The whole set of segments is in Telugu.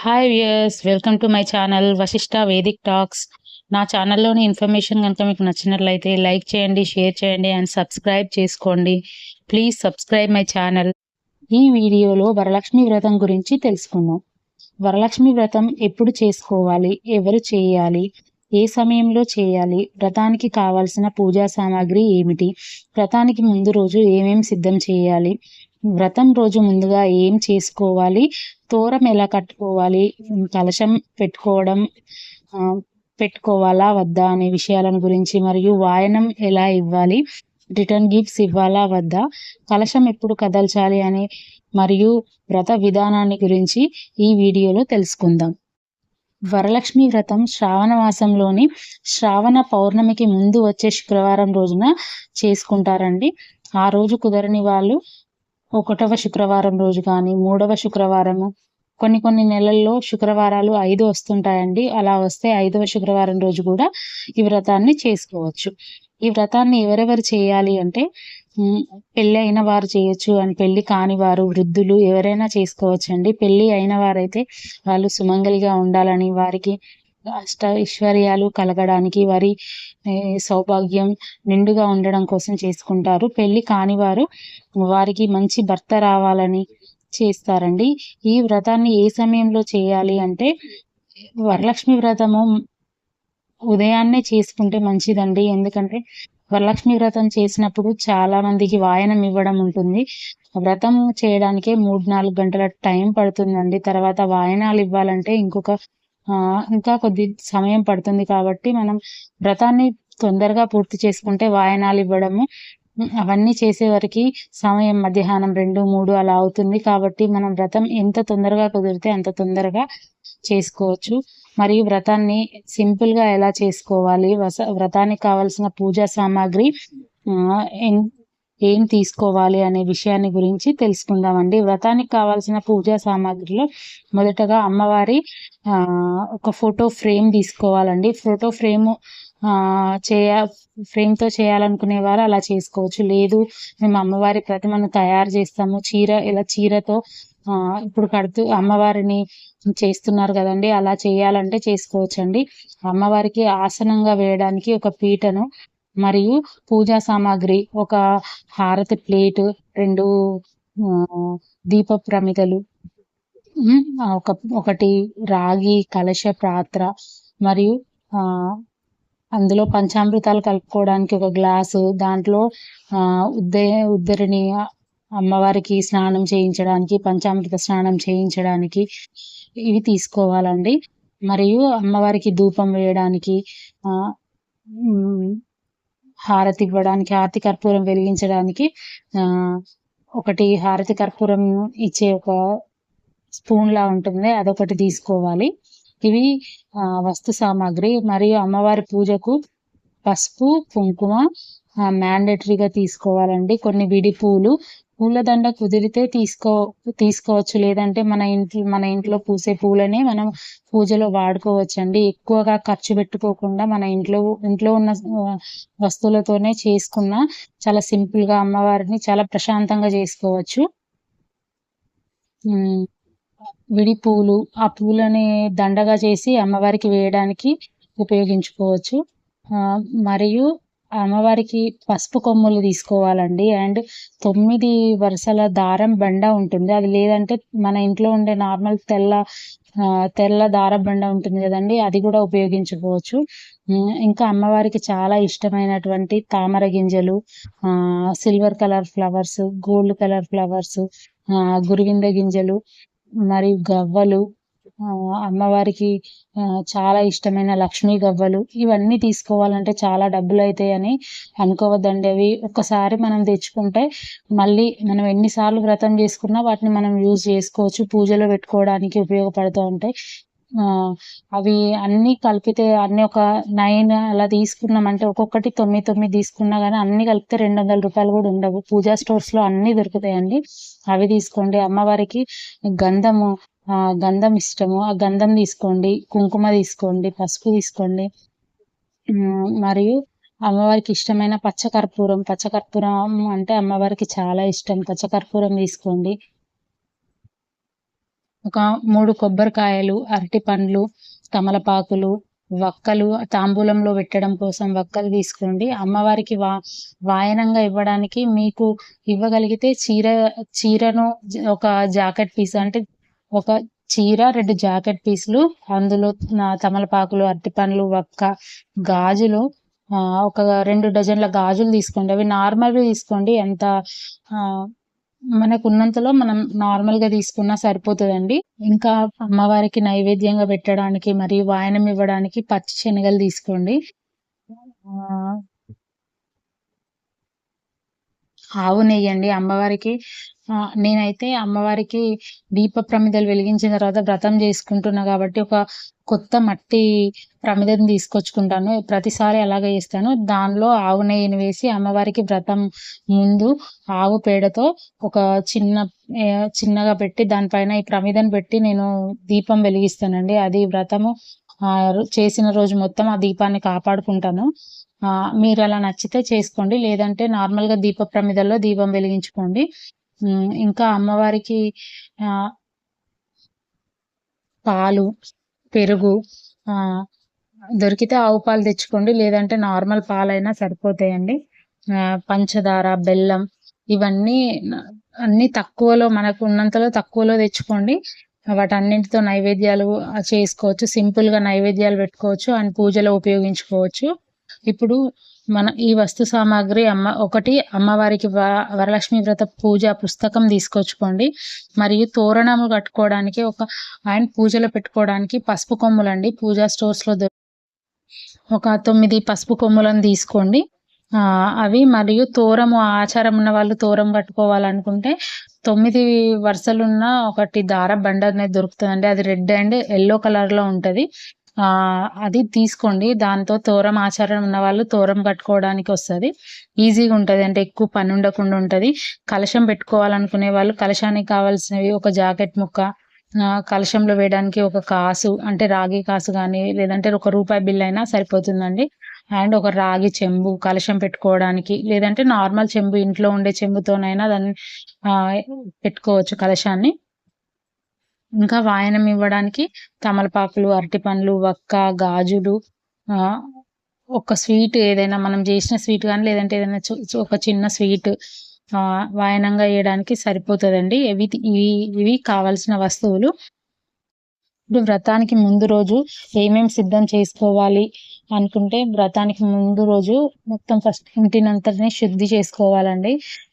Hi viewers, welcome to my channel Vasishta Vedic talks. నా ఛానల్లోని ఇన్ఫర్మేషన్ కనుక మీకు నచ్చినట్లయితే లైక్ చేయండి, షేర్ చేయండి అండ్ సబ్స్క్రైబ్ చేసుకోండి. Please subscribe my channel. ఈ వీడియోలో వరలక్ష్మి వ్రతం గురించి తెలుసుకుందాం. వరలక్ష్మి వ్రతం ఎప్పుడు చేసుకోవాలి, ఎవరు చేయాలి, ఏ సమయంలో చేయాలి, వ్రతానికి కావాల్సిన పూజా సామాగ్రి ఏమిటి, వ్రతానికి ముందు రోజు ఏమేం సిద్ధం చేయాలి, వ్రతం రోజు ముందుగా ఏం చేసుకోవాలి, తోరం ఎలా కట్టుకోవాలి, కలశం పెట్టుకోవడం పెట్టుకోవాలా వద్దా అనే విషయాలను గురించి, మరియు వాయనం ఎలా ఇవ్వాలి, రిటర్న్ గిఫ్ట్స్ ఇవ్వాలా వద్దా, కలశం ఎప్పుడు కదల్చాలి అని మరియు వ్రత విధానాన్ని గురించి ఈ వీడియోలో తెలుసుకుందాం. వరలక్ష్మి వ్రతం శ్రావణ మాసంలోని శ్రావణ పౌర్ణమికి ముందు వచ్చే శుక్రవారం రోజున చేసుకుంటారండి. ఆ రోజు కుదరని వాళ్ళు 1వ శుక్రవారం రోజు కానీ 3వ శుక్రవారము, కొన్ని నెలల్లో శుక్రవారాలు 5 వస్తుంటాయండి. అలా వస్తే 5వ శుక్రవారం రోజు కూడా ఈ వ్రతాన్ని చేసుకోవచ్చు. ఈ వ్రతాన్ని ఎవరెవరు చేయాలి అంటే పెళ్ళి అయిన వారు చేయొచ్చు అండ్ పెళ్లి కాని వారు, వృద్ధులు ఎవరైనా చేసుకోవచ్చండి. పెళ్లి అయిన వారైతే వాళ్ళు సుమంగలిగా ఉండాలని, వారికి అష్ట ఐశ్వర్యాలు కలగడానికి, వారి సౌభాగ్యం నిండుగా ఉండడం కోసం చేసుకుంటారు. పెళ్లి కాని వారు వారికి మంచి భర్త రావాలని చేస్తారండి. ఈ వ్రతాన్ని ఏ సమయంలో చేయాలి అంటే వరలక్ష్మి వ్రతము ఉదయాన్నే చేసుకుంటే మంచిదండి. ఎందుకంటే వరలక్ష్మి వ్రతం చేసినప్పుడు చాలా మందికి వాయనం ఇవ్వడం ఉంటుంది. వ్రతం చేయడానికే 3-4 గంటల టైం పడుతుందండి. తర్వాత వాయనాలు ఇవ్వాలంటే ఇంకా కొద్ది సమయం పడుతుంది. కాబట్టి మనం వ్రతాన్ని తొందరగా పూర్తి చేసుకుంటే వాయనాలు ఇవ్వడము అవన్నీ చేసేవరకు సమయం మధ్యాహ్నం 2-3 అలా అవుతుంది. కాబట్టి మనం వ్రతం ఎంత తొందరగా కుదిరితే అంత తొందరగా చేసుకోవచ్చు. మరియు వ్రతాన్ని సింపుల్గా ఎలా చేసుకోవాలి, వ్రతానికి కావాల్సిన పూజా సామాగ్రి ఏం తీసుకోవాలి అనే విషయాన్ని గురించి తెలుసుకుందామండి. వ్రతానికి కావాల్సిన పూజా సామాగ్రిలో మొదటగా అమ్మవారి ఒక ఫోటో ఫ్రేమ్ తీసుకోవాలండి. ఫోటో ఫ్రేమ్తో చేయాలనుకునే వారు అలా చేసుకోవచ్చు. లేదు మేము అమ్మవారి ప్రతిమను తయారు చేస్తాము, చీరతో ఇప్పుడు కడుతూ అమ్మవారిని చేస్తున్నారు కదండి, అలా చేయాలంటే చేసుకోవచ్చండి. అమ్మవారికి ఆసనంగా వేయడానికి ఒక పీటను మరియు పూజా సామాగ్రి, ఒక హారతి ప్లేటు, 2 దీప ప్రమిదలు, ఒకటి రాగి కలశ పాత్ర, మరియు అందులో పంచామృతాలు కలుపుకోవడానికి ఒక గ్లాసు, దాంట్లో ఉద్దరిని అమ్మవారికి స్నానం చేయించడానికి, పంచామృత స్నానం చేయించడానికి ఇవి తీసుకోవాలండి. మరియు అమ్మవారికి ధూపం వేయడానికి, హారతి ఇవ్వడానికి, హారతి కర్పూరం వెలిగించడానికి ఒకటి హారతి కర్పూరం ఇచ్చే ఒక స్పూన్ లా ఉంటుంది, అదొకటి తీసుకోవాలి. ఇవి వస్తు సామాగ్రి. మరియు అమ్మవారి పూజకు పసుపు కుంకుమ మ్యాండేటరీగా తీసుకోవాలండి. కొన్ని విడి పూలదండ కుదిరితే తీసుకోవచ్చు, లేదంటే మన ఇంట్లో పూసే పూలనే మనం పూజలో వాడుకోవచ్చండి. ఎక్కువగా ఖర్చు పెట్టుకోకుండా మన ఇంట్లో ఉన్న వస్తువులతోనే చేసుకున్న చాలా సింపుల్గా అమ్మవారిని చాలా ప్రశాంతంగా చేసుకోవచ్చు. విడి పూలు, ఆ పూలని దండగా చేసి అమ్మవారికి వేయడానికి ఉపయోగించుకోవచ్చు. మరియు అమ్మవారికి పసుపు కొమ్ములు తీసుకోవాలండి. అండ్ 9 వరుసల దారం బండ ఉంటుంది, అది లేదంటే మన ఇంట్లో ఉండే నార్మల్ తెల్ల దారం బండ ఉంటుంది కదండి, అది కూడా ఉపయోగించుకోవచ్చు. ఇంకా అమ్మవారికి చాలా ఇష్టమైనటువంటి తామర గింజలు, silver colour flowers, gold colour flowers, గురువింద గింజలు మరియు గవ్వలు, అమ్మవారికి చాలా ఇష్టమైన లక్ష్మీ గవ్వలు, ఇవన్నీ తీసుకోవాలంటే చాలా డబ్బులు అవుతాయని అనుకోవద్దండి. అవి ఒక్కసారి మనం తెచ్చుకుంటే మళ్ళీ మనం ఎన్నిసార్లు వ్రతం చేసుకున్నా వాటిని మనం యూజ్ చేసుకోవచ్చు, పూజలో పెట్టుకోవడానికి ఉపయోగపడుతూ ఉంటాయి. అవి అన్నీ కలిపితే అన్నీ ఒక 9 అలా తీసుకున్నామంటే, ఒక్కొక్కటి 9 తీసుకున్నా కానీ అన్నీ కలిపితే 200 రూపాయలు కూడా ఉండవు. పూజా స్టోర్స్లో అన్నీ దొరుకుతాయండి, అవి తీసుకోండి. అమ్మవారికి గంధం ఇష్టము, ఆ గంధం తీసుకోండి. కుంకుమ తీసుకోండి, పసుపు తీసుకోండి. మరియు అమ్మవారికి ఇష్టమైన పచ్చకర్పూరం అంటే అమ్మవారికి చాలా ఇష్టం, పచ్చకర్పూరం తీసుకోండి. ఒక 3 కొబ్బరికాయలు, అరటి పండ్లు, తమలపాకులు, వక్కలు తాంబూలంలో పెట్టడం కోసం వక్కలు తీసుకోండి. అమ్మవారికి వాయనంగా ఇవ్వడానికి మీకు ఇవ్వగలిగితే చీరను ఒక జాకెట్ పీస్ అంటే ఒక చీర, 2 జాకెట్ పీసులు, అందులో తమలపాకులు, అరటిపండ్లు, వక్క, గాజులు ఒక 2 డజన్ల గాజులు తీసుకోండి. అవి నార్మల్‌వి తీసుకోండి. ఎంత మనకున్నంతలో మనం నార్మల్‌గా తీసుకున్నా సరిపోతదండి. ఇంకా అమ్మవారికి నైవేద్యంగా పెట్టడానికి మరియు వాయనం ఇవ్వడానికి పచ్చి శనగలు తీసుకోండి. ఆహ్ ఆవు నెయ్యండి అమ్మవారికి. నేనైతే అమ్మవారికి దీప ప్రమిదలు వెలిగించిన తర్వాత వ్రతం చేసుకుంటున్నా కాబట్టి ఒక కొత్త మట్టి ప్రమిదను తీసుకొచ్చుకుంటాను. ప్రతిసారి అలాగే చేస్తాను. దానిలో ఆవు నెయ్యిని వేసి అమ్మవారికి వ్రతం ముందు ఆవు పేడతో ఒక చిన్నగా పెట్టి దానిపైన ఈ ప్రమిదను పెట్టి నేను దీపం వెలిగిస్తానండి. అది వ్రతము చేసిన రోజు మొత్తం ఆ దీపాన్ని కాపాడుకుంటాను. మీరలా నచ్చితే చేసుకోండి. లేదంటే నార్మల్‌గా దీప ప్రమిదల్లో దీపం వెలిగించుకోండి. ఇంకా అమ్మవారికి ఆహ్, పాలు, పెరుగు దొరికితే ఆవు పాలు తెచ్చుకోండి. లేదంటే నార్మల్ పాలైనా సరిపోతాయండి. పంచదార, బెల్లం ఇవన్నీ అన్నీ తక్కువలో మనకు ఉన్నంతలో తక్కువలో తెచ్చుకోండి. వాటన్నింటితో నైవేద్యాలు చేసుకోవచ్చు. సింపుల్‌గా నైవేద్యాలు పెట్టుకోవచ్చు అండ్ పూజలో ఉపయోగించుకోవచ్చు. ఇప్పుడు ఈ వస్తు సామాగ్రి అమ్మవారికి వరలక్ష్మి వ్రత పూజ పుస్తకం తీసుకొచ్చుకోండి. మరియు తోరణము కట్టుకోవడానికి అండ్ పూజలో పెట్టుకోవడానికి పసుపు కొమ్ములండి. పూజా స్టోర్స్‌లో ఒక 9 పసుపు కొమ్ములను తీసుకోండి. అవి మరియు తోరము ఆచారం ఉన్న వాళ్ళు తోరం కట్టుకోవాలనుకుంటే 9 వరుసలున్న ఒకటి దార బండ అనేది దొరుకుతదండి. అది రెడ్ అండ్ యెల్లో కలర్‌లో ఉంటది. అది తీసుకోండి. దాంతో తోరం ఆచారం ఉన్నవాళ్ళు తోరం కట్టుకోవడానికి వస్తది. ఈజీగా ఉంటది. అంటే ఎక్కువ పని ఉండకుండా ఉంటది. కలశం పెట్టుకోవాలనుకునే వాళ్ళు కలశానికి కావాల్సినవి ఒక జాకెట్ ముక్క, కలశంలో వేయడానికి ఒక కాసు అంటే రాగి కాసు గానీ, లేదంటే ఒక రూపాయి బిల్లయినా సరిపోతుందండి. అండ్ ఒక రాగి చెంబు కలశం పెట్టుకోవడానికి, లేదంటే నార్మల్ చెంబు ఇంట్లో ఉండే చెంబుతోనైనా దాన్ని పెట్టుకోవచ్చు కలశాన్ని. ఇంకా వాయనం ఇవ్వడానికి తమలపాకులు, అరటిపండ్లు, వక్క, గాజులు, ఒక స్వీట్ ఏదైనా మనం చేసిన స్వీట్ గానీ, లేదంటే ఏదైనా ఒక చిన్న స్వీట్ వాయనంగా ఇయ్యడానికి సరిపోతదండి. ఇవి కావాల్సిన వస్తువులు. ఇప్పుడు వ్రతానికి ముందు రోజు ఏమేం సిద్ధం చేసుకోవాలి అనుకుంటే, వ్రతానికి ముందు రోజు మొత్తం ఫస్ట్ ఇంటినంతటిని శుద్ధి చేసుకోవాలండి.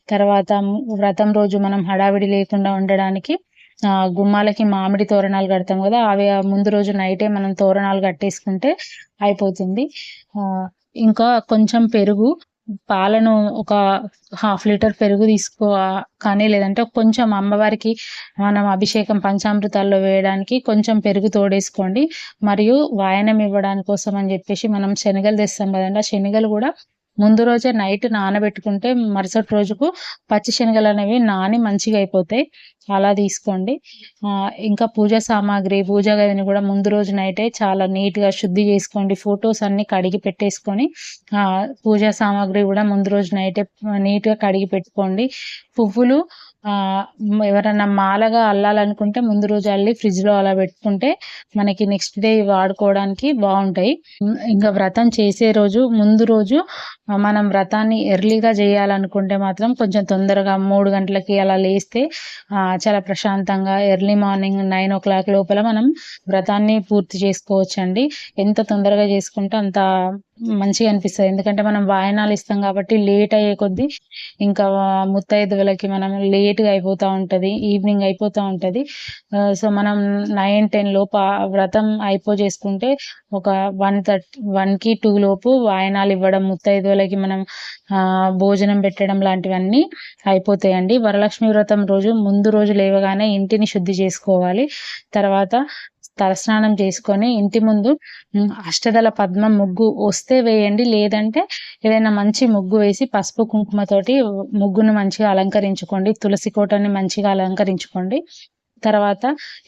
తర్వాత వ్రతం రోజు మనం హడావిడి లేకుండా ఉండడానికి గుమ్మాలకి మామిడి తోరణాలు కడతాం గదా! అవి ముందు రోజు నైటే మనం తోరణాలు కట్టేసుకుంటే అయిపోతుంది. ఇంకా కొంచెం పెరుగు, పాలను ఒక హాఫ్ లీటర్ పెరుగు కానీ లేదంటే కొంచెం అమ్మవారికి మనం అభిషేకం పంచామృతాల్లో వేయడానికి కొంచెం పెరుగు తోడేసుకోండి. మరియు వాయనం ఇవ్వడానికి కోసం అని జెప్పేసి మనం శనగలు తెస్తాం గదండీ! ఆ శనగలు గూడా ముందు రోజే నైట్ నానబెట్టుకుంటే మరుసటి రోజుకు పచ్చి శనగలనేవి నాని మంచిగా అయిపోతాయి. అలా తీసుకోండి. ఇంకా పూజా సామాగ్రి, పూజా గదిని గూడా ముందు రోజు నైటే చాలా నీట్‌గా శుద్ధి జేసుకోండి. ఫోటోస్ అన్నీ కడిగి పెట్టేసుకొని పూజా సామాగ్రి గూడా ముందు రోజు నైటే నీట్‌గా కడిగి పెట్టుకోండి. పువ్వులు ఎవరన్నా మాలగా అల్లాలనుకుంటే ముందు రోజు అల్లి ఫ్రిడ్జ్‌లో అలా పెట్టుకుంటే మనకి నెక్స్ట్ డే వాడుకోవడానికి బావుంటాయి. ఇంకా వ్రతం చేసే రోజు ముందు రోజు మనం వ్రతాన్ని ఎర్లీగా జేయాలనుకుంటే మాత్రం కొంచెం తొందరగా 3 గంటలకి అలా లేస్తే చాలా ప్రశాంతంగా ఎర్లీ మార్నింగ్ 9:00 లోపల మనం వ్రతాన్ని పూర్తి చేసుకోవచ్చండి. ఎంత తొందరగా చేసుకుంటే అంత మంచిగా అనిపిస్తది. ఎందుకంటే మనం వాయనాలు ఇస్తాం కాబట్టి లేట్ అయ్యే కొద్దీ ఇంకా ముత్తైదువులకి మనం లేట్‌గా అయిపోతా ఉంటది. ఈవినింగ్ అయిపోతా ఉంటది. సో, మనం 9, 10 లోపు వ్రతం చేసుకుంటే ఒక 1:30, 2 లోపు వాయనాలు ఇవ్వడం, ముత్తైదువులకి మనం భోజనం పెట్టడం లాంటివన్నీ అయిపోతాయండి. వరలక్ష్మి వ్రతం రోజు ముందు రోజు లేవగానే ఇంటిని శుద్ధి చేసుకోవాలి. తర్వాత తలస్నానం చేసుకొని ఇంటి ముందు అష్టదళ పద్మం ముగ్గు వస్తే వేయండి. లేదంటే ఏదైనా మంచి ముగ్గు వేసి పసుపు, కుంకుమతోటి ముగ్గును మంచిగా అలంకరించుకోండి. తులసి కోటని మంచిగా అలంకరించుకోండి. తర్వాత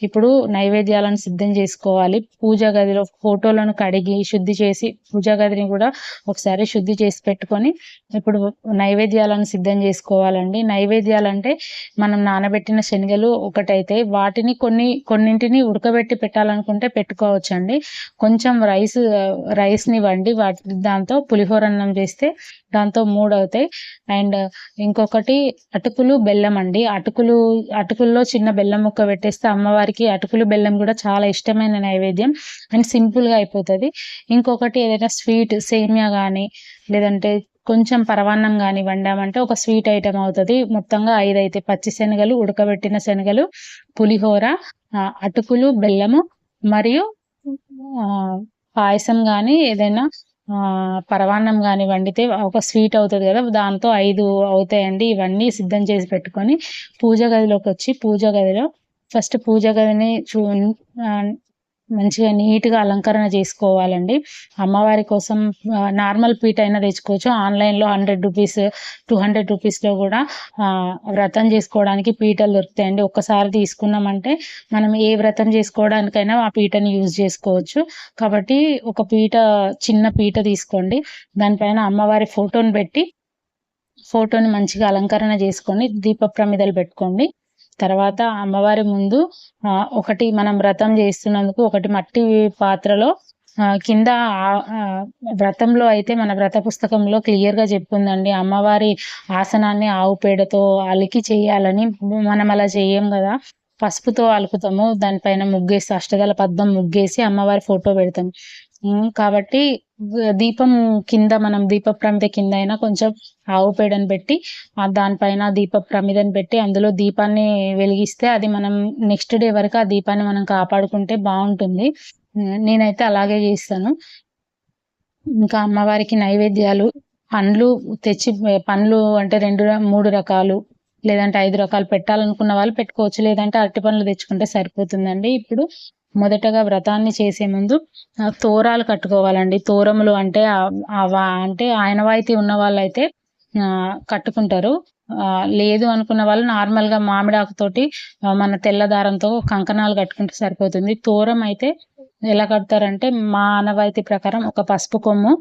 ఇప్పుడు నైవేద్యాలను సిద్ధం చేసుకోవాలి. పూజా గదిలో ఫోటోలను కడిగి శుద్ధి చేసి పూజా గదిని కూడా ఒకసారి శుద్ధి చేసి పెట్టుకొని ఇప్పుడు నైవేద్యాలను సిద్ధం చేసుకోవాలండి. నైవేద్యాలంటే మనం నానబెట్టిన శనగలు ఒకటైతే వాటిని కొన్నింటిని ఉడకబెట్టి పెట్టాలనుకుంటే పెట్టుకోవచ్చండి. కొంచెం రైస్ని వండి దాంతో పులిహోర అన్నం చేస్తే దాంతో 3 అవుతాయి. అండ్ ఇంకొకటి అటుకులు బెల్లం అండి. అటుకుల్లో చిన్న బెల్లం ముక్క పెట్టేస్తే అమ్మవారికి అటుకులు బెల్లం కూడా చాలా ఇష్టమైన నైవేద్యం అండ్ సింపుల్గా అయిపోతుంది. ఇంకొకటి ఏదైనా స్వీట్ సేమియా కానీ లేదంటే కొంచెం పరవాన్నం కానీ వండామంటే ఒక స్వీట్ ఐటెం అవుతుంది. మొత్తంగా 5 అయితే పచ్చి శనగలు, ఉడకబెట్టిన శనగలు, పులిహోర, అటుకులు బెల్లము మరియు పాయసం కానీ ఏదైనా పరవాన్నం కానీ వండితే ఒక స్వీట్ అవుతుంది కదా, దాంతో 5 అవుతాయండి. ఇవన్నీ సిద్ధం చేసి పెట్టుకొని పూజ గదిలోకి వచ్చి ఫస్ట్ పూజ గదిని మంచిగా నీట్గా అలంకరణ చేసుకోవాలండి. అమ్మవారి కోసం నార్మల్ పీట అయినా తెచ్చుకోవచ్చు. ఆన్లైన్లో 100 రూపీస్ 200 రూపీస్లో కూడా వ్రతం చేసుకోవడానికి పీటలు దొరుకుతాయండి. ఒక్కసారి తీసుకున్నామంటే మనం ఏ వ్రతం చేసుకోవడానికైనా ఆ పీటని యూజ్ చేసుకోవచ్చు. కాబట్టి ఒక చిన్న పీట తీసుకోండి. దానిపైన అమ్మవారి ఫోటోని మంచిగా అలంకరణ చేసుకొని దీప ప్రమిదలు పెట్టుకోండి. తర్వాత అమ్మవారి ముందు ఒకటి మనం వ్రతం చేస్తున్నందుకు ఒకటి మట్టి పాత్రలో కింద వ్రతంలో అయితే మన వ్రత పుస్తకంలో క్లియర్గా చెప్పుందండి, అమ్మవారి ఆసనాన్ని ఆవు పేడతో అలికి చేయాలని. మనం అలా చేయం కదా, పసుపుతో అలుకుతాము. దానిపైన ముగ్గేసి అష్టదళ పద్మం ముగ్గేసి అమ్మవారి ఫోటో పెడతాం. కాబట్టి దీపం కింద మనం దీప ప్రమిద కింద అయినా కొంచెం ఆవు పేడను పెట్టి దానిపైన దీప ప్రమిదను పెట్టి అందులో దీపాన్ని వెలిగిస్తే అది మనం నెక్స్ట్ డే వరకు ఆ దీపాన్ని మనం కాపాడుకుంటే బాగుంటుంది. నేనైతే అలాగే చేస్తాను. ఇంకా అమ్మవారికి నైవేద్యాలు పండ్లు అంటే 2-3 రకాలు లేదంటే 5 రకాలు పెట్టాలనుకున్న వాళ్ళు పెట్టుకోవచ్చు, లేదంటే అరటి పండ్లు తెచ్చుకుంటే సరిపోతుందండి. ఇప్పుడు మొదటగా వ్రతాన్ని చేసే ముందు తోరాలు కట్టుకోవాలండి. తోరములు అంటే అంటే ఆనవాయితీ ఉన్న వాళ్ళైతే కట్టుకుంటారు. లేదు అనుకున్న వాళ్ళు నార్మల్గా మామిడాకుతోటి మన తెల్ల దారంతో కంకణాలు కట్టుకుంటే సరిపోతుంది. తోరం అయితే ఎలా కడతారంటే మా ఆనవాయితీ ప్రకారం ఒక పసుపు కొమ్ము,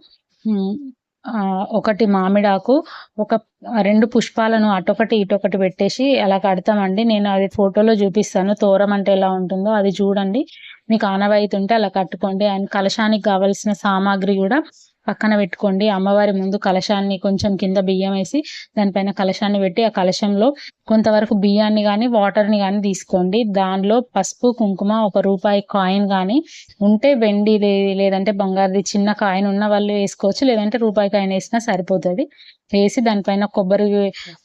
ఒకటి మామిడాకు, 2 పుష్పాలను అటొకటి ఇటొకటి పెట్టేసి అలా కడతామండి. నేను అది ఫోటోలో చూపిస్తాను. తోరం అంటే ఎలా ఉంటుందో అది చూడండి. మీకు ఆనవాయితీ ఉంటే అలా కట్టుకోండి. అండ్ కలశానికి కావలసిన సామాగ్రి కూడా పక్కన పెట్టుకోండి. అమ్మవారి ముందు కలశాన్ని కొంచెం కింద బియ్యం వేసి దానిపైన కలశాన్ని పెట్టి ఆ కలశంలో కొంతవరకు బియ్యాన్ని కానీ వాటర్ని కానీ తీసుకోండి. దానిలో పసుపు కుంకుమ, 1 రూపాయి కాయిన్ కానీ ఉంటే వెండి లేదంటే బంగారుది చిన్న కాయిన్ ఉన్న వాళ్ళు వేసుకోవచ్చు, లేదంటే రూపాయి కాయిన్ వేసినా సరిపోతుంది. వేసి దానిపైన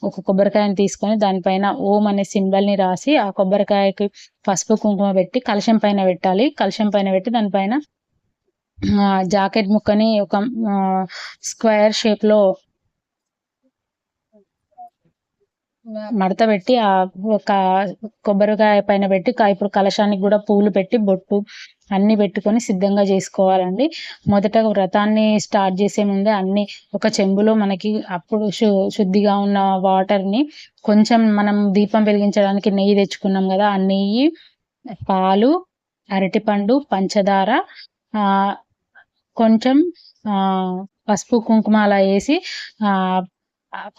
ఒక కొబ్బరికాయని తీసుకొని దానిపైన ఓం అనే సింబల్ని రాసి ఆ కొబ్బరికాయకి పసుపు కుంకుమ పెట్టి కలశం పైన పెట్టాలి. కలశం పైన పెట్టి దానిపైన జాకెట్ ముక్కని ఒక స్క్వేర్ షేప్లో మడత పెట్టి ఆ కొబ్బరికాయ పైన పెట్టి ఇప్పుడు కలశానికి కూడా పూలు పెట్టి బొట్టు అన్ని పెట్టుకొని సిద్ధంగా చేసుకోవాలండి. మొదటగా వ్రతాన్ని స్టార్ట్ చేసే ముందే అన్ని ఒక చెంబులో మనకి అప్పుడు శుద్ధిగా ఉన్న వాటర్ని కొంచెం మనం దీపం వెలిగించడానికి నెయ్యి తెచ్చుకున్నాం కదా, ఆ నెయ్యి, పాలు, అరటిపండు, పంచదార, కొంచెం పసుపు కుంకుమ అలా వేసి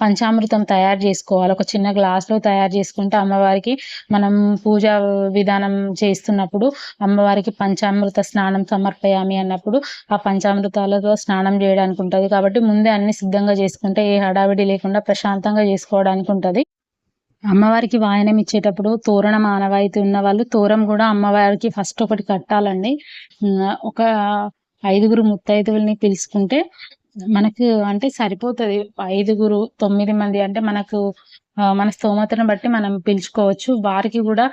పంచామృతం తయారు చేసుకోవాలి. ఒక చిన్న గ్లాస్లో తయారు చేసుకుంటే అమ్మవారికి మనం పూజా విధానం చేస్తున్నప్పుడు అమ్మవారికి పంచామృత స్నానం సమర్పయామి అన్నప్పుడు ఆ పంచామృతాలతో స్నానం చేయడానికి ఉంటుంది. కాబట్టి ముందే అన్ని సిద్ధంగా చేసుకుంటే ఏ హడావిడి లేకుండా ప్రశాంతంగా చేసుకోవడానికి ఉంటుంది. అమ్మవారికి వాయనం ఇచ్చేటప్పుడు తోరణం ఆనవాయితీ ఉన్న వాళ్ళు తోరం కూడా అమ్మవారికి ఫస్ట్ ఒకటి కట్టాలండి. ఒక 5 ముత్తైదువుల్ని పిలుచుకుంటే మనకు అంటే సరిపోతుంది. 9 మంది అంటే మనకు మన స్తోమతను బట్టి మనం పిలుచుకోవచ్చు. వారికి కూడా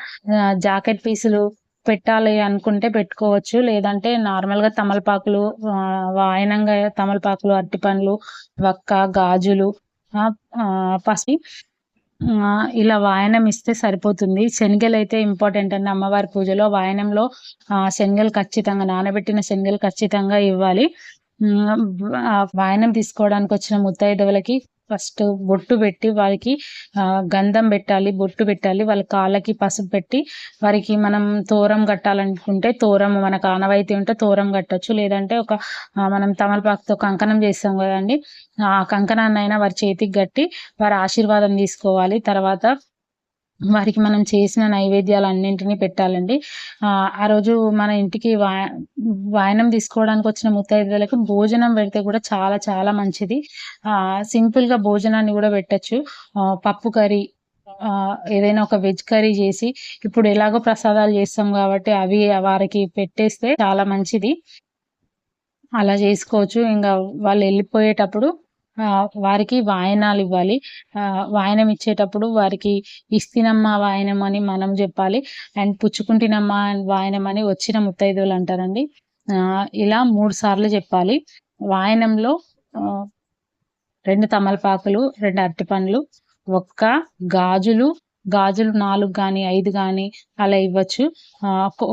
జాకెట్ పీసులు పెట్టాలి అనుకుంటే పెట్టుకోవచ్చు, లేదంటే నార్మల్గా తమలపాకులు, వాయనంగా తమలపాకులు, అరటిపండ్లు, వక్క, గాజులు, పసుపు ఇలా వాయనం ఇస్తే సరిపోతుంది. శనగలు అయితే ఇంపార్టెంట్ అండి అమ్మవారి పూజలో. వాయనంలో శనగలు ఖచ్చితంగా, నానబెట్టిన శనగలు ఖచ్చితంగా ఇవ్వాలి. వాయనం తీసుకోవడానికి వచ్చిన ముత్తైదువులకి ఫస్ట్ బొట్టు పెట్టి వారికి గంధం పెట్టాలి, బొట్టు పెట్టాలి. వాళ్ళ కాళ్ళకి పసుపు పెట్టి వారికి మనం తోరం కట్టాలనుకుంటే తోరం, మనకు ఆనవాయితీ ఉంటే తోరం కట్టొచ్చు. లేదంటే మనం తమలపాకుతో కంకణం చేస్తాం కదండి, ఆ కంకణాన్ని అయినా వారి చేతికి కట్టి వారి ఆశీర్వాదం తీసుకోవాలి. తర్వాత వారికి మనం చేసిన నైవేద్యాలన్నింటినీ పెట్టాలండి. ఆ రోజు మన ఇంటికి వాయనం తీసుకోవడానికి వచ్చిన ముత్తైదువులకు భోజనం పెడితే కూడా చాలా చాలా మంచిది. సింపుల్‌గా భోజనాన్ని కూడా పెట్టొచ్చు. పప్పు కర్రీ, ఏదైనా ఒక వెజ్ కర్రీ చేసి, ఇప్పుడు ఎలాగో ప్రసాదాలు చేస్తాం కాబట్టి అవి వారికి పెట్టేస్తే చాలా మంచిది. అలా చేసుకోవచ్చు. ఇంగా వాళ్ళు వెళ్ళిపోయేటప్పుడు వారికి వాయనాలు ఇవ్వాలి. వాయనం ఇచ్చేటప్పుడు వారికి ఇస్తినమ్మ వాయనం అని మనం చెప్పాలి. అండ్ పుచ్చుకుంటినమ్మ వాయనం అని వచ్చిన ముత్తైదువులు అంటారండి. ఇలా 3 సార్లు చెప్పాలి. వాయనంలో 2 తమలపాకులు, 2 అరటిపండ్లు, గాజులు 4 గాని 5 గాని అలా ఇవ్వచ్చు.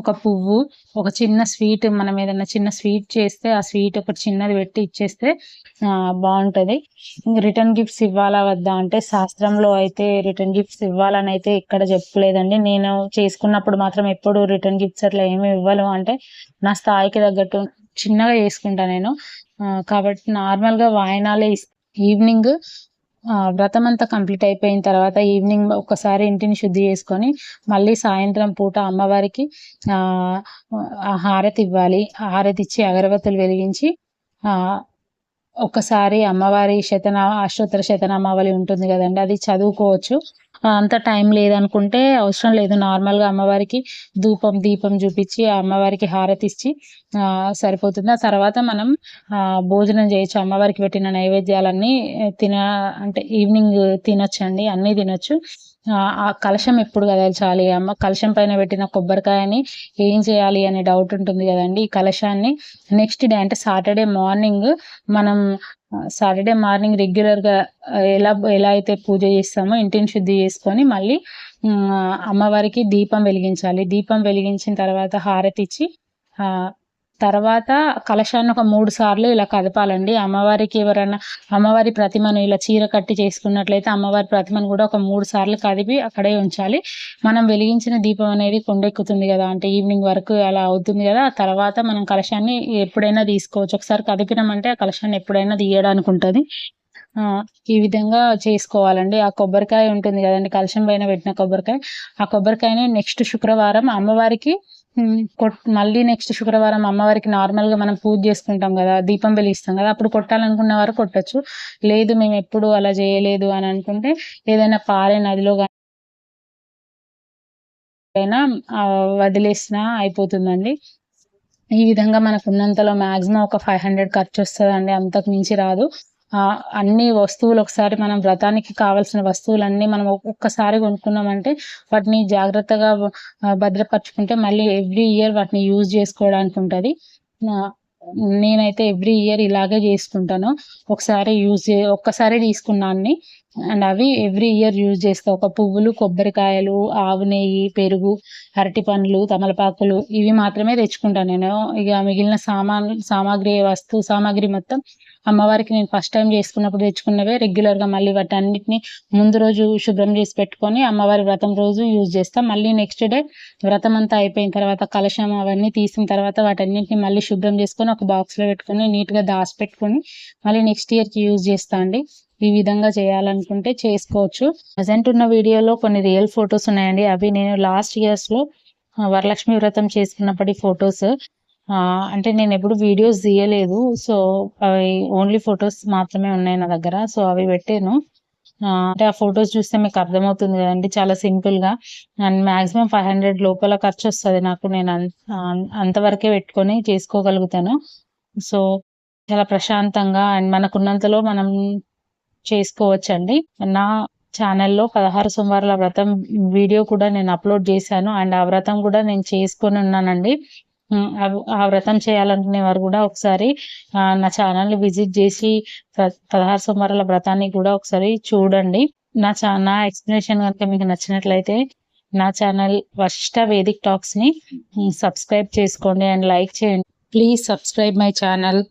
ఒక పువ్వు, ఒక చిన్న స్వీట్, మనం ఏదైనా చిన్న స్వీట్ చేస్తే ఆ స్వీట్ ఒకటి చిన్నది పెట్టి ఇచ్చేస్తే బాగుంటది. రిటర్న్ గిఫ్ట్స్ ఇవ్వాలా వద్దా అంటే శాస్త్రంలో అయితే రిటర్న్ గిఫ్ట్స్ ఇవ్వాలని అయితే ఇక్కడ చెప్పలేదండి. నేను చేసుకున్నప్పుడు మాత్రం ఎప్పుడు రిటర్న్ గిఫ్ట్స్ అట్లా ఏమి ఇవ్వను. అంటే నా స్థాయికి తగ్గట్టు చిన్నగా చేసుకుంటా నేను. కాబట్టి నార్మల్గా వాయనాలే ఈవినింగ్ వ్రతం అంతా కంప్లీట్ అయిపోయిన తర్వాత ఈవినింగ్ ఒక్కసారి ఇంటిని శుద్ధి చేసుకొని మళ్ళీ సాయంత్రం పూట అమ్మవారికి హారతి ఇవ్వాలి. హారతి ఇచ్చి అగరబత్తులు వెలిగించి ఒక్కసారి అమ్మవారి అష్టోత్తర శతనామావళి ఉంటుంది కదండి, అది చదువుకోవచ్చు. అంత టైం లేదనుకుంటే అవసరం లేదు. నార్మల్గా అమ్మవారికి దీపం చూపించి అమ్మవారికి హారతి ఇచ్చి సరిపోతుంది. ఆ తర్వాత మనం భోజనం చేయొచ్చు. అమ్మవారికి పెట్టిన నైవేద్యాలన్నీ అంటే ఈవినింగ్ తినొచ్చండి, అన్నీ తినొచ్చు. ఆ కలశం ఎప్పుడు కదల్చాలి, అమ్మ కలశం పైన పెట్టిన కొబ్బరికాయని ఏం చేయాలి అనే డౌట్ ఉంటుంది కదండి. ఈ కలశాన్ని నెక్స్ట్ డే అంటే సాటర్డే మార్నింగ్ రెగ్యులర్గా ఎలా అయితే పూజ చేస్తామో ఇంటిని శుద్ధి చేసుకొని మళ్ళీ అమ్మవారికి దీపం వెలిగించాలి. దీపం వెలిగించిన తర్వాత హారతి ఇచ్చి తర్వాత కలశాన్ని ఒక 3 సార్లు ఇలా కదపాలండి. అమ్మవారి ప్రతిమను ఇలా చీర కట్టి చేసుకున్నట్లయితే అమ్మవారి ప్రతిమను కూడా ఒక 3 సార్లు కదిపి అక్కడే ఉంచాలి. మనం వెలిగించిన దీపం అనేది కొండెక్కుతుంది కదా, అంటే ఈవినింగ్ వరకు అలా అవుతుంది కదా. ఆ తర్వాత మనం కలశాన్ని ఎప్పుడైనా తీసుకోవచ్చు. ఒకసారి కదిపినామంటే ఆ కలశాన్ని ఎప్పుడైనా తీయడానికి ఉంటుంది. ఈ విధంగా చేసుకోవాలండి. ఆ కొబ్బరికాయ ఉంటుంది కదండి, కలశం పైన పెట్టిన కొబ్బరికాయ, ఆ కొబ్బరికాయని నెక్స్ట్ శుక్రవారం అమ్మవారికి మళ్ళీ నెక్స్ట్ శుక్రవారం అమ్మవారికి నార్మల్గా మనం పూజ చేసుకుంటాం కదా, దీపం వెలిగిస్తాం కదా, అప్పుడు కొట్టాలనుకున్న వారు కొట్టచ్చు. లేదు మేము ఎప్పుడు అలా చేయలేదు అని అనుకుంటే ఏదైనా పారే నదిలో అయినా వదిలేసినా అయిపోతుందండి. ఈ విధంగా మనకు ఉన్నంతలో మాక్సిమం ఒక 500 ఖర్చు వస్తుందండి, అంతకు మించి రాదు. అన్ని వస్తువులు ఒకసారి మనం వ్రతానికి కావాల్సిన వస్తువులన్నీ మనం ఒక్కసారి కొనుక్కున్నామంటే వాటిని జాగ్రత్తగా భద్రపరుచుకుంటే మళ్ళీ ఎవ్రీ ఇయర్ వాటిని యూజ్ చేసుకోవడానికి ఉంటుంది. నేనైతే ఎవ్రీ ఇయర్ ఇలాగే చేసుకుంటాను. ఒక్కసారి తీసుకున్నాన్ని అండ్ అవి ఎవ్రీ ఇయర్ యూజ్ చేస్తా. ఒక పువ్వులు, కొబ్బరికాయలు, ఆవు నెయ్యి, పెరుగు, అరటి పండ్లు, తమలపాకులు ఇవి మాత్రమే తెచ్చుకుంటాను నేను. ఇక మిగిలిన సామాగ్రి మొత్తం అమ్మవారికి నేను ఫస్ట్ టైం చేసుకున్నప్పుడు తెచ్చుకున్నవే రెగ్యులర్గా మళ్ళీ వాటి అన్నిటిని ముందు రోజు శుభ్రం చేసి పెట్టుకొని అమ్మవారి వ్రతం రోజు యూజ్ చేస్తాం. మళ్ళీ నెక్స్ట్ డే వ్రతం అంతా అయిపోయిన తర్వాత కలశం అవన్నీ తీసిన తర్వాత వాటన్నిటిని మళ్ళీ శుభ్రం చేసుకొని ఒక బాక్స్లో పెట్టుకొని నీట్గా దాచిపెట్టుకొని మళ్ళీ నెక్స్ట్ ఇయర్కి యూజ్ చేస్తా అండి. ఈ విధంగా చేయాలనుకుంటే చేసుకోవచ్చు. ప్రజెంట్ ఉన్న వీడియోలో కొన్ని రియల్ ఫొటోస్ ఉన్నాయండి. అవి నేను లాస్ట్ ఇయర్స్లో వరలక్ష్మి వ్రతం చేసుకున్నప్పటి ఫొటోస్. అంటే నేను ఎప్పుడు వీడియోస్ తీయలేదు, సో అవి ఓన్లీ ఫొటోస్ మాత్రమే ఉన్నాయి నా దగ్గర. సో అవి పెట్టాను. అంటే ఆ ఫొటోస్ చూస్తే మీకు అర్థమవుతుంది కదండి, చాలా సింపుల్గా అండ్ మ్యాక్సిమం 500 లోపల ఖర్చు వస్తుంది నాకు. నేను అంతవరకే పెట్టుకొని చేసుకోగలుగుతాను. సో చాలా ప్రశాంతంగా అండ్ మనకున్నంతలో మనం చేసుకోవచ్చండి. నా ఛానల్లో 16 సోమవారాల వ్రతం వీడియో కూడా నేను అప్లోడ్ చేశాను అండ్ ఆ వ్రతం కూడా నేను చేసుకొని ఉన్నానండి. ఆ వ్రతం చేయాలనుకునే వారు కూడా ఒకసారి నా ఛానల్ని విజిట్ చేసి 16 సోమవారాల వ్రతాన్ని కూడా ఒకసారి చూడండి. నా ఎక్స్ప్లెనేషన్ కనుక మీకు నచ్చినట్లయితే నా ఛానల్ వశిష్ట వేదిక్ టాక్స్ని సబ్స్క్రైబ్ చేసుకోండి అండ్ లైక్ చేయండి. Please subscribe my channel.